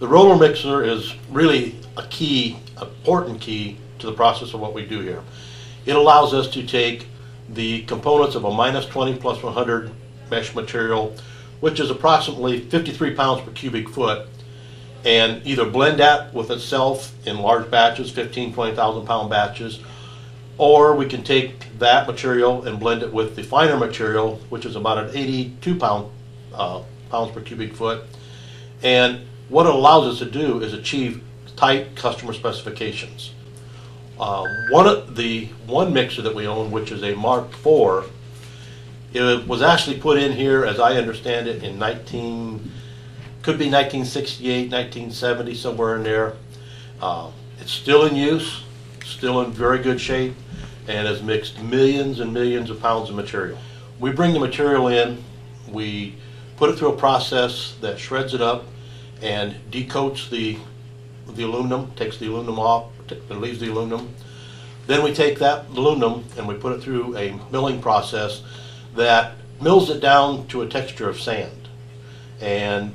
The roller mixer is really a key, important key to the process of what we do here. It allows us to take the components of a -20 plus 100 mesh material, which is approximately 53 pounds per cubic foot, and either blend that with itself in large batches, 15, 20,000 pound batches, or we can take that material and blend it with the finer material, which is about an 82 pounds per cubic foot. And what it allows us to do is achieve tight customer specifications. One mixer that we own, which is a Mark IV, it was actually put in here, as I understand it, in could be 1968, 1970, somewhere in there. It's still in use, still in very good shape, and has mixed millions and millions of pounds of material. We bring the material in, we put it through a process that shreds it up and decoats the aluminum, takes the aluminum off, and leaves the aluminum. Then we take that aluminum and we put it through a milling process that mills it down to a texture of sand and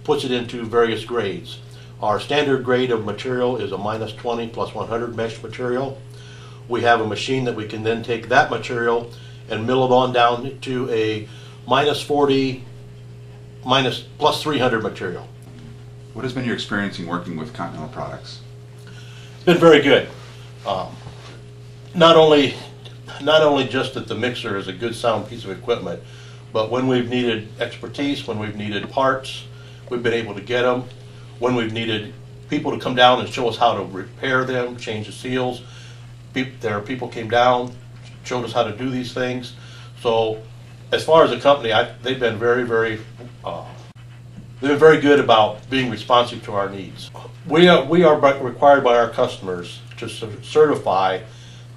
puts it into various grades. Our standard grade of material is a -20 plus 100 mesh material. We have a machine that we can then take that material and mill it on down to a -40 plus 300 material. What has been your experience in working with Continental products? It's been very good. Not only just that the mixer is a good sound piece of equipment, but when we've needed expertise, when we've needed parts, we've been able to get them. When we've needed people to come down and show us how to repair them, change the seals, people came down, showed us how to do these things. So as far as the company, they've been very good about being responsive to our needs. We are required by our customers to certify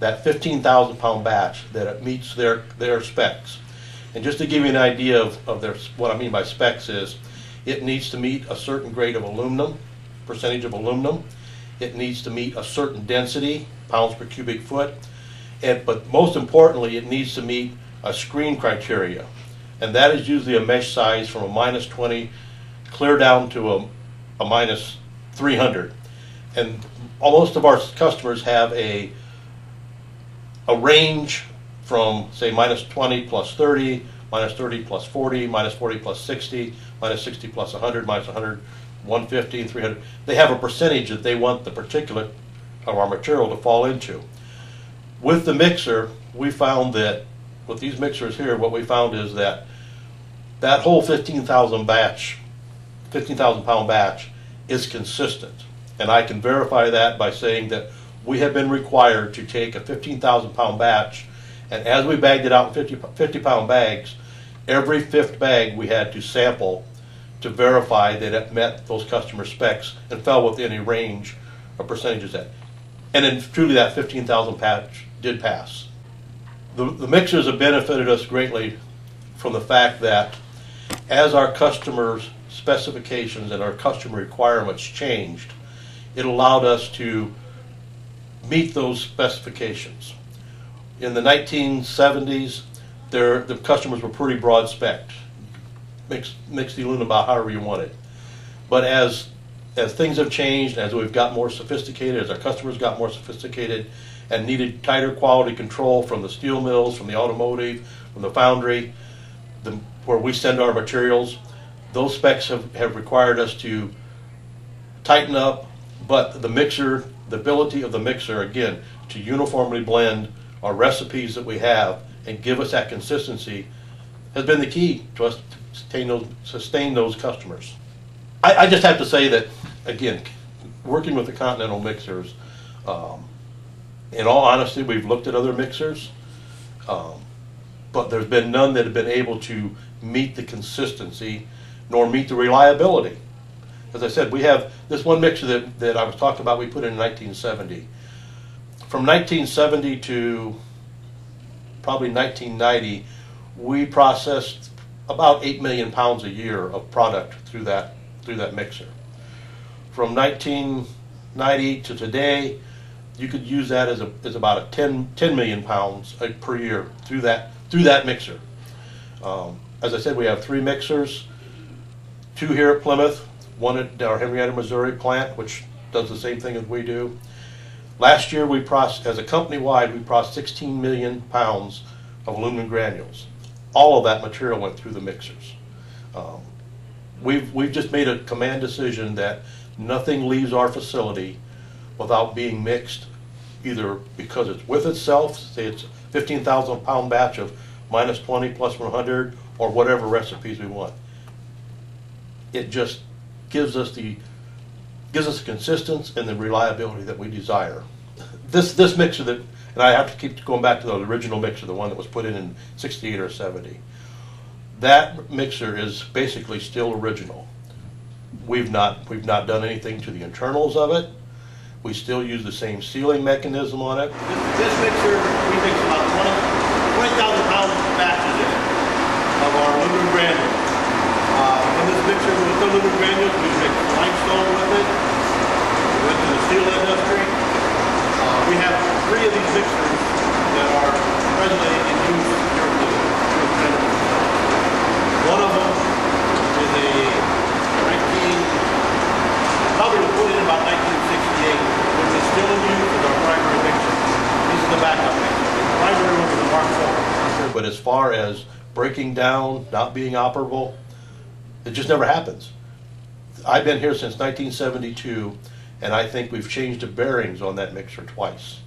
that 15,000 pound batch that it meets their specs. And just to give you an idea of what I mean by specs is, it needs to meet a certain grade of aluminum, percentage of aluminum. It needs to meet a certain density, pounds per cubic foot. But most importantly, it needs to meet a screen criteria. And that is usually a mesh size from a -20 clear down to a -300. And most of our customers have a range from, say, -20 plus 30, -30 plus 40, -40 plus 60, -60 plus 100, -100, 150, and 300. They have a percentage that they want the particulate of our material to fall into. With the mixer, we found that with these mixers here, what we found is that that whole 15,000 pound batch is consistent. And I can verify that by saying that we have been required to take a 15,000 pound batch, and as we bagged it out in 50 pound bags, every fifth bag we had to sample to verify that it met those customer specs and fell within a range of percentages that. And then truly that 15,000 batch did pass. The mixers have benefited us greatly from the fact that as our customers' specifications and our customer requirements changed, it allowed us to meet those specifications. In the 1970s, the customers were pretty broad spec'd. Mix the aluminum about however you want it. But as things have changed, as we've got more sophisticated, as our customers got more sophisticated and needed tighter quality control from the steel mills, from the automotive, from the foundry, where we send our materials, those specs have required us to tighten up. But the mixer, the ability of the mixer, again, to uniformly blend our recipes that we have and give us that consistency has been the key to us to sustain those customers. I just have to say that, again, working with the Continental mixers, in all honesty, we've looked at other mixers, but there's been none that have been able to meet the consistency nor meet the reliability. As I said, we have this one mixer that I was talking about we put in 1970. From 1970 to probably 1990, we processed about 8 million pounds a year of product through that mixer. From 1990 to today, you could use that as about a 10 million pounds per year through that mixer. As I said, we have 3 mixers, 2 here at Plymouth, one at our Henrietta, Missouri plant, which does the same thing as we do. Last year, we processed, as a company-wide, we processed 16 million pounds of aluminum granules. All of that material went through the mixers. We've just made a command decision that nothing leaves our facility without being mixed, either because it's with itself, say it's 15,000 pound batch of minus 20, plus 100, or whatever recipes we want. It just gives us the consistency and the reliability that we desire. This mixer that, and I have to keep going back to the original mixer, the one that was put in 68 or 70. That mixer is basically still original. We've not done anything to the internals of it. We still use the same sealing mechanism on it. This mixer, we mix about 20,000 pounds of batches in it of our aluminum granules. In this mixer with the aluminum granules, we mix limestone with it. We went to the steel industry. We have 3 of these mixers that are presently in use here at the Continental. One of them is a probably was put in about 1968, which is still in use as our primary mixer. This is the backup mixer. The primary one was the Mark IV. But as far as breaking down, not being operable, it just never happens. I've been here since 1972, and I think we've changed the bearings on that mixer twice.